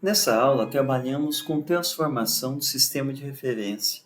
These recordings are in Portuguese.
Nessa aula, trabalhamos com transformação do sistema de referência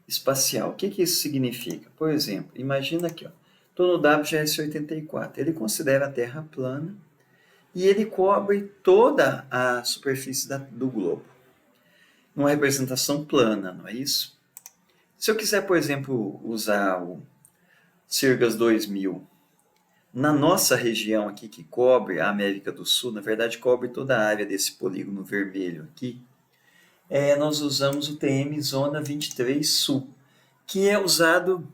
espacial. O que isso significa? Por exemplo, imagina aqui, estou no WGS-84. Ele considera a Terra plana e ele cobre toda a superfície do globo. Uma representação plana, não é isso? Se eu quiser, por exemplo, usar o CIRGAS 2000 na nossa região aqui, que cobre a América do Sul, na verdade cobre toda a área desse polígono vermelho aqui, nós usamos o TM Zona 23 Sul, que é usado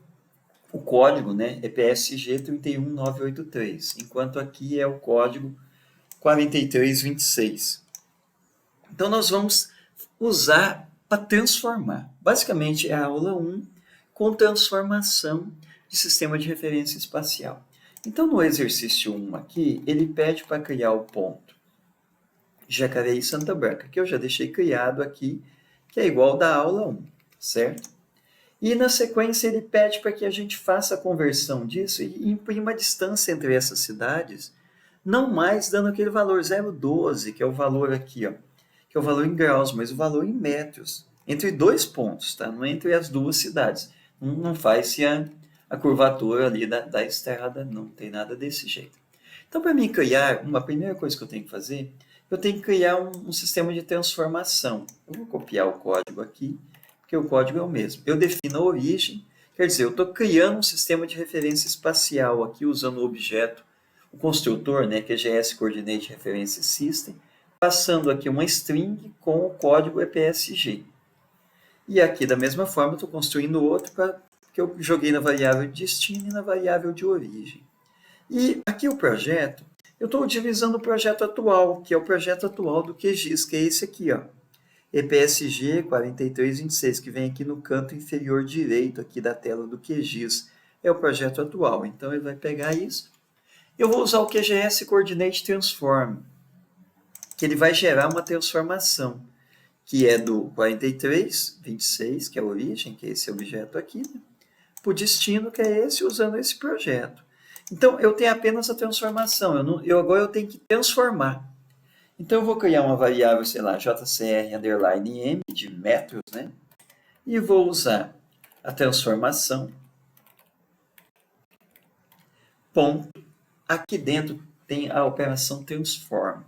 o código, né, é PSG 31983, enquanto aqui é o código 4326. Então nós vamos usar para transformar. Basicamente é a aula 1 com transformação de sistema de referência espacial. Então no exercício 1 aqui, ele pede para criar o ponto Jacareí e Santa Branca, que eu já deixei criado aqui, que é igual da aula 1, certo? E na sequência ele pede para que a gente faça a conversão disso e imprima a distância entre essas cidades, não mais dando aquele valor 0,12, que é o valor aqui, ó, que é o valor em graus, mas o valor em metros, entre dois pontos, tá? Não entre as duas cidades. Não faz-se a curvatura ali da estrada, não tem nada desse jeito. Então, para mim criar, uma primeira coisa que eu tenho que fazer, eu tenho que criar um sistema de transformação. Eu vou copiar o código aqui, porque o código é o mesmo. Eu defino a origem, quer dizer, eu estou criando um sistema de referência espacial aqui, usando o objeto, o construtor, né, que é GS Coordinate Reference System, passando aqui uma string com o código EPSG. E aqui, da mesma forma, eu estou construindo outro que eu joguei na variável de destino e na variável de origem. E aqui o projeto, eu estou utilizando o projeto atual, que é o projeto atual do QGIS, que é esse aqui, ó. EPSG 4326, que vem aqui no canto inferior direito aqui da tela do QGIS. É o projeto atual, então ele vai pegar isso. Eu vou usar o QGS Coordinate Transform, que ele vai gerar uma transformação, que é do 4326, que é a origem, que é esse objeto aqui, né, para o destino, que é esse, usando esse projeto. Então, eu tenho apenas a transformação, agora eu tenho que transformar. Então, eu vou criar uma variável, sei lá, JCR underline M, de metros, né? E vou usar a transformação. Ponto. Aqui dentro tem a operação transform.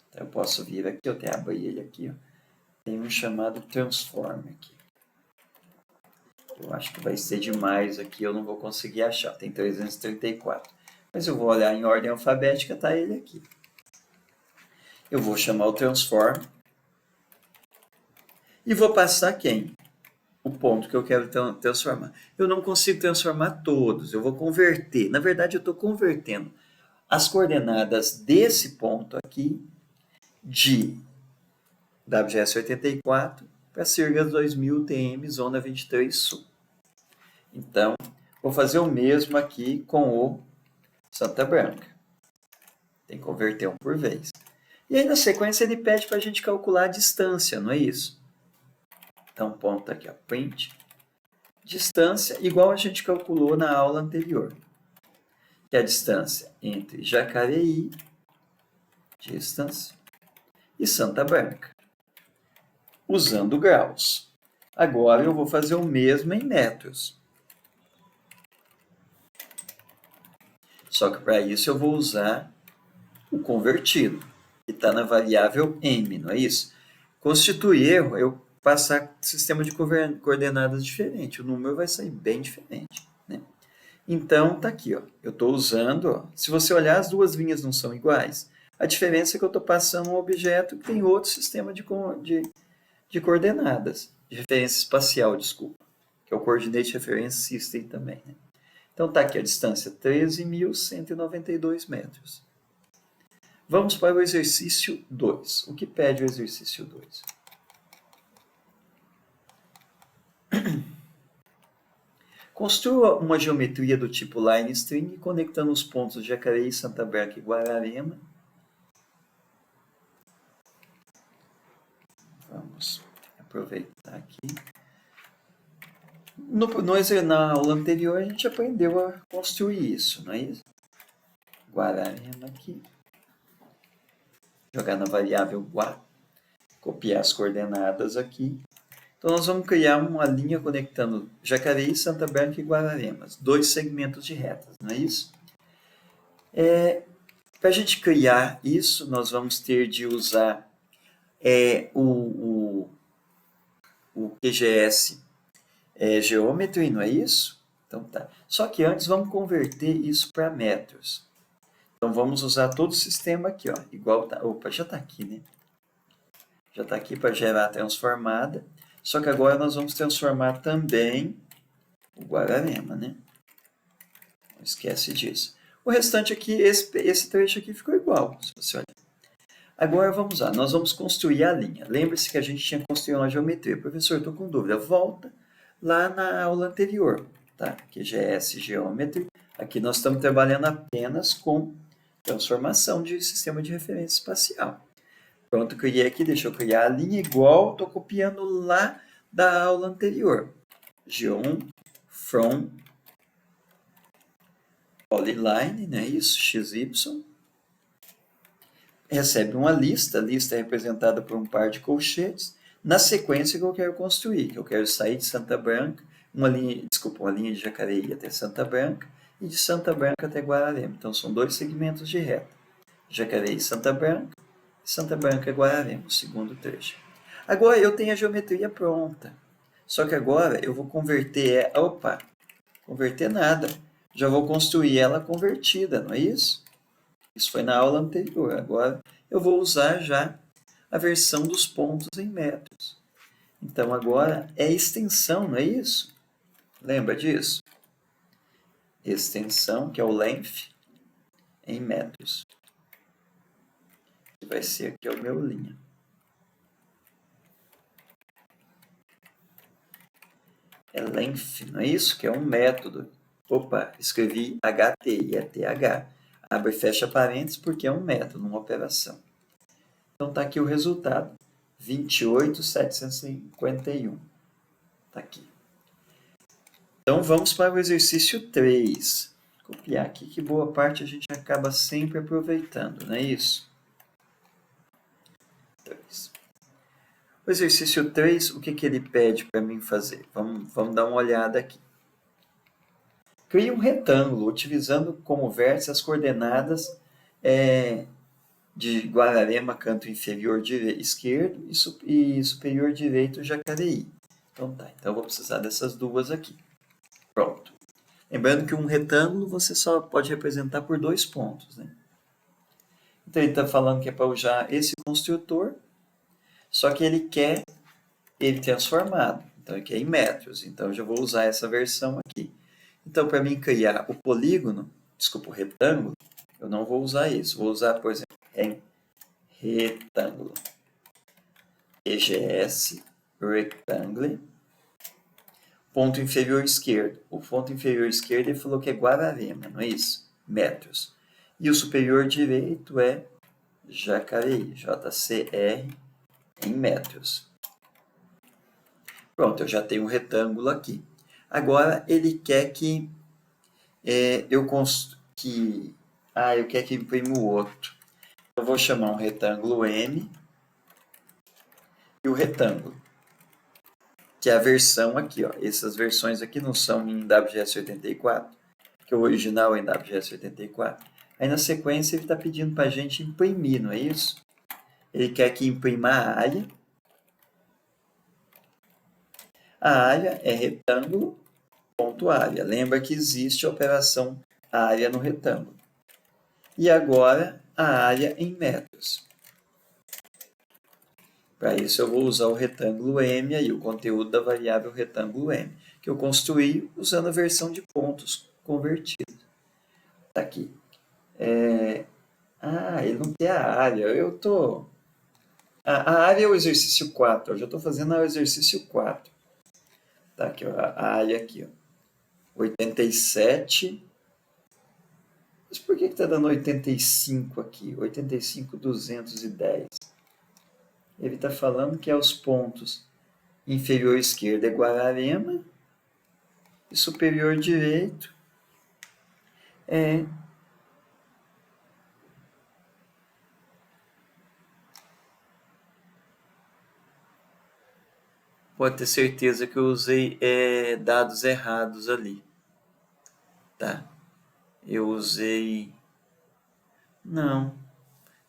Então, eu posso vir aqui, eu até abrir ele aqui, ó. Tem um chamado transform aqui. Eu acho que vai ser demais aqui, eu não vou conseguir achar. Tem 334. Mas eu vou olhar em ordem alfabética, tá ele aqui. Eu vou chamar o transform e vou passar quem? O ponto que eu quero transformar. Eu não consigo transformar todos, eu vou converter. Na verdade, eu estou convertendo as coordenadas desse ponto aqui de WGS 84 para CIRGAS 2000 TM Zona 23 Sul. Então, vou fazer o mesmo aqui com o Santa Branca. Tem que converter um por vez. E aí, na sequência, ele pede para a gente calcular a distância, não é isso? Então, ponto aqui, ó, print. Distância igual a gente calculou na aula anterior. Que é a distância entre Jacareí, distância, e Santa Branca. Usando graus. Agora eu vou fazer o mesmo em metros. Só que para isso eu vou usar o convertido, que está na variável m, não é isso? Constitui erro eu passar sistema de coordenadas diferente. O número vai sair bem diferente, né? Então, tá aqui, ó. Eu estou usando, ó, se você olhar, as duas linhas não são iguais. A diferença é que eu estou passando um objeto que tem outro sistema de coordenadas, de referência espacial, desculpa, que é o Coordinate Reference System também, né? Então, tá aqui a distância, 13.192 metros. Vamos para o exercício 2. O que pede o exercício 2? Construa uma geometria do tipo line string conectando os pontos de Jacareí, Santa Branca e Guararema. Vamos aproveitar aqui. Na aula anterior a gente aprendeu a construir isso, não é isso? Guararema aqui. Jogar na variável guá. Copiar as coordenadas aqui. Então, nós vamos criar uma linha conectando Jacareí, Santa Branca e Guararemas. 2 segmentos de retas, não é isso? Para a gente criar isso, nós vamos ter de usar o QGS Geometry, não é isso? Então tá. Só que antes vamos converter isso para metros. Então vamos usar todo o sistema aqui, ó. Igual tá. Opa, já está aqui, né? Já está aqui para gerar a transformada. Só que agora nós vamos transformar também o Guararema, né? Não esquece disso. O restante aqui, esse trecho aqui ficou igual, se você olhar. Agora vamos lá, nós vamos construir a linha. Lembre-se que a gente tinha construído uma geometria. Professor, estou com dúvida. Volta lá na aula anterior, tá? QGS Geometry. Aqui nós estamos trabalhando apenas com transformação de sistema de referência espacial. Pronto, criei aqui, deixa eu criar a linha igual, estou copiando lá da aula anterior. Geom from polyline, né? Isso, XY. Recebe uma lista, a lista é representada por um par de colchetes, na sequência que eu quero construir, que eu quero sair de Santa Branca, uma linha de Jacareí até Santa Branca, e de Santa Branca até Guararema. Então, são 2 segmentos de reta. Jacareí, Santa Branca e Guararema, o segundo trecho. Agora, eu tenho a geometria pronta. Só que agora, eu vou converter... converter nada. Já vou construir ela convertida, não é isso? Isso foi na aula anterior. Agora eu vou usar já a versão dos pontos em metros. Então agora é extensão, não é isso? Lembra disso? Extensão, que é o length, em metros. Que vai ser aqui o meu linha. É length, não é isso? Que é um método. Opa, escrevi HT, é TH. Abre e fecha parênteses porque é um método, uma operação. Então está aqui o resultado, 28.751. Está aqui. Então vamos para o exercício 3. Vou copiar aqui, que boa parte a gente acaba sempre aproveitando, não é isso? 3. O exercício 3, o que ele pede para mim fazer? Vamos dar uma olhada aqui. Crie um retângulo utilizando como vértice as coordenadas de Guararema, canto inferior esquerdo, e superior direito, Jacareí. Então tá, então eu vou precisar dessas duas aqui. Pronto. Lembrando que um retângulo você só pode representar por 2 pontos, né? Então ele está falando que é para usar esse construtor, só que ele quer ele transformado. Então ele quer em metros. Então eu já vou usar essa versão aqui. Então para mim criar o polígono, desculpa, o retângulo, eu não vou usar isso. Vou usar, por exemplo, retângulo. EGS rectangle. Ponto inferior esquerdo. O ponto inferior esquerdo ele falou que é Guararema, não é isso? Metros. E o superior direito é Jacareí, JCR, em metros. Pronto, eu já tenho um retângulo aqui. Agora ele quer que eu quero que imprima o outro. Eu vou chamar um retângulo M e o retângulo, que é a versão aqui, ó. Essas versões aqui não são em WGS84, que o original é em WGS84. Aí na sequência ele está pedindo para a gente imprimir, não é isso? Ele quer que imprima a área. A área é retângulo, ponto área. Lembra que existe a operação área no retângulo. E agora a área em metros. Para isso eu vou usar o retângulo M, aí o conteúdo da variável retângulo M, que eu construí usando a versão de pontos convertida. Está aqui. Ele não tem a área. A área é o exercício 4. Eu já estou fazendo o exercício 4. Tá aqui, ó, a área aqui, ó. 87. Mas por que está dando 85 aqui? 85.210. Ele está falando que é os pontos inferior esquerdo é Guararema e superior direito é pode ter certeza que eu usei dados errados ali, tá? Eu usei... Não,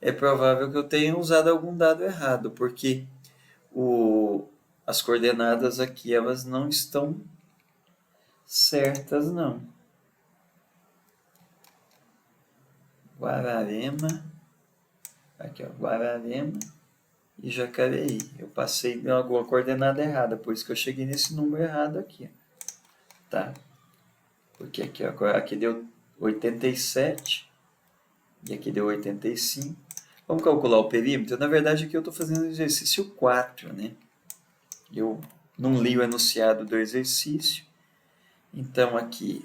é provável que eu tenha usado algum dado errado, porque as coordenadas aqui, elas não estão certas, não. Guararema, aqui ó, Guararema e Jacareí. Eu passei alguma coordenada errada, por isso que eu cheguei nesse número errado aqui, tá? Porque aqui, ó, aqui deu 87 e aqui deu 85. Vamos calcular o perímetro? Na verdade, aqui eu estou fazendo o exercício 4, né? Eu não li o enunciado do exercício. Então, aqui,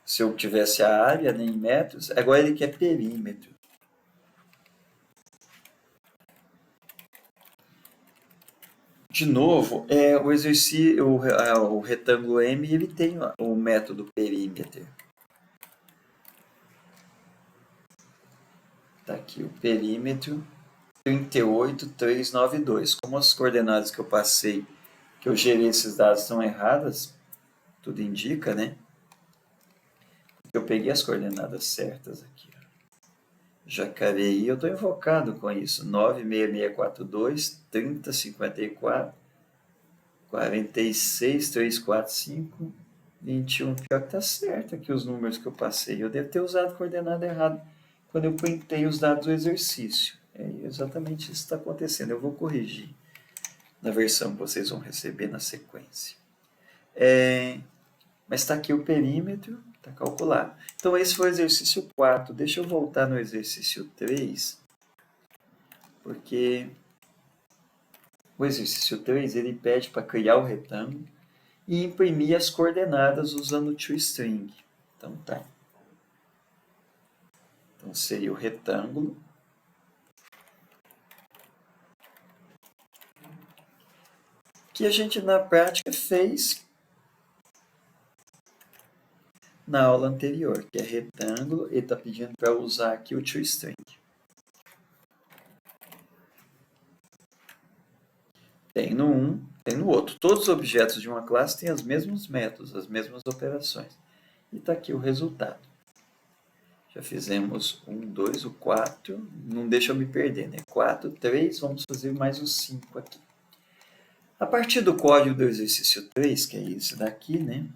se eu tivesse a área, né, em metros, agora ele quer perímetro. De novo, o exercício, o retângulo M, ele tem o método perímetro. Tá aqui o perímetro 38392. Como as coordenadas que eu passei, que eu gerei esses dados estão erradas, tudo indica, né? Eu peguei as coordenadas certas aqui. Ó. Jacareí, eu estou invocado com isso. 96642, 3054, 46, 345, 21. Pior que tá certo aqui os números que eu passei. Eu devo ter usado coordenada errada quando eu printei os dados do exercício. É exatamente isso que está acontecendo. Eu vou corrigir na versão que vocês vão receber na sequência. Mas está aqui o perímetro, está calculado. Então, esse foi o exercício 4. Deixa eu voltar no exercício 3, porque o exercício 3 ele pede para criar o retângulo e imprimir as coordenadas usando o toString. Então, tá. Então, seria o retângulo. Que a gente, na prática, fez na aula anterior, que é retângulo, ele está pedindo para usar aqui o toString. Tem no um, tem no outro. Todos os objetos de uma classe têm os mesmos métodos, as mesmas operações. E está aqui o resultado. Já fizemos 1, 2, o 4. Não deixa eu me perder, né? 4, 3, vamos fazer mais o 5 aqui. A partir do código do exercício 3, que é esse daqui, né?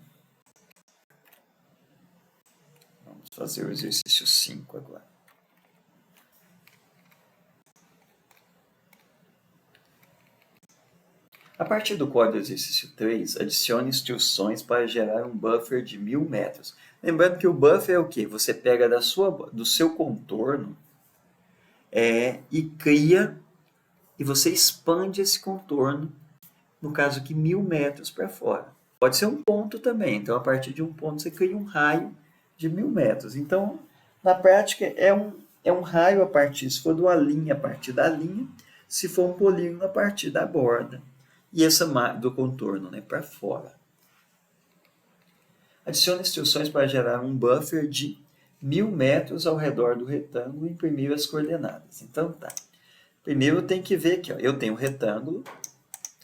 Vamos fazer o exercício 5 agora. A partir do código do exercício 3, adicione instruções para gerar um buffer de 1000 metros. Lembrando que o buffer é o quê? Você pega do seu contorno e cria, e você expande esse contorno, no caso aqui, 1000 metros para fora. Pode ser um ponto também, então a partir de um ponto você cria um raio de 1000 metros. Então, na prática, é um raio a partir, se for de uma linha a partir da linha, se for um polígono a partir da borda. E essa do contorno, né, para fora. Adicione instruções para gerar um buffer de 1000 metros ao redor do retângulo e imprimir as coordenadas. Então tá. Primeiro eu tenho que ver aqui, ó, eu tenho o retângulo,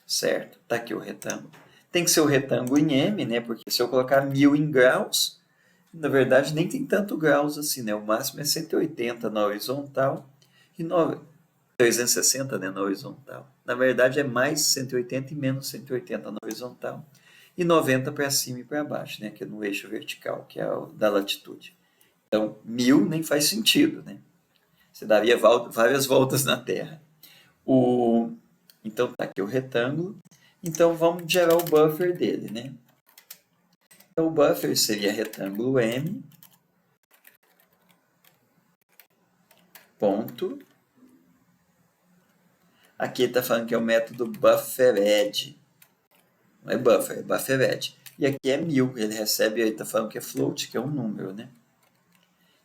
certo? Tá aqui o retângulo. Tem que ser o retângulo em M, né? Porque se eu colocar 1000 em graus, na verdade nem tem tanto graus assim, né? O máximo é 180 na horizontal e 360, né, na horizontal. Na verdade é mais 180 e menos 180 na horizontal. E 90 para cima e para baixo, né, que é no eixo vertical, que é o da latitude. Então, 1000 nem faz sentido, né? Você daria várias voltas na Terra. Então, tá aqui o retângulo. Então, vamos gerar o buffer dele, né? Então, o buffer seria retângulo M, ponto. Aqui está falando que é o método buffered. Não é buffer, é buffered. E aqui é 1000, ele recebe, aí está falando que é float, que é um número, né?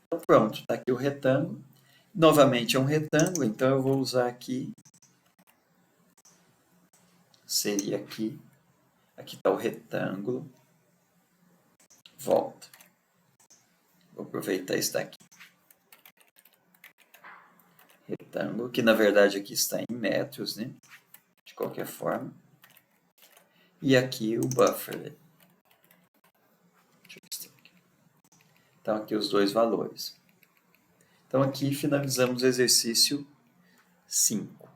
Então, pronto, está aqui o retângulo. Novamente é um retângulo, então eu vou usar aqui, seria aqui, aqui está o retângulo, volta. Vou aproveitar e está aqui. Retângulo, que na verdade aqui está em metros, né? De qualquer forma. e aqui o buffer. Então, aqui os dois valores. Então, aqui finalizamos o exercício 5.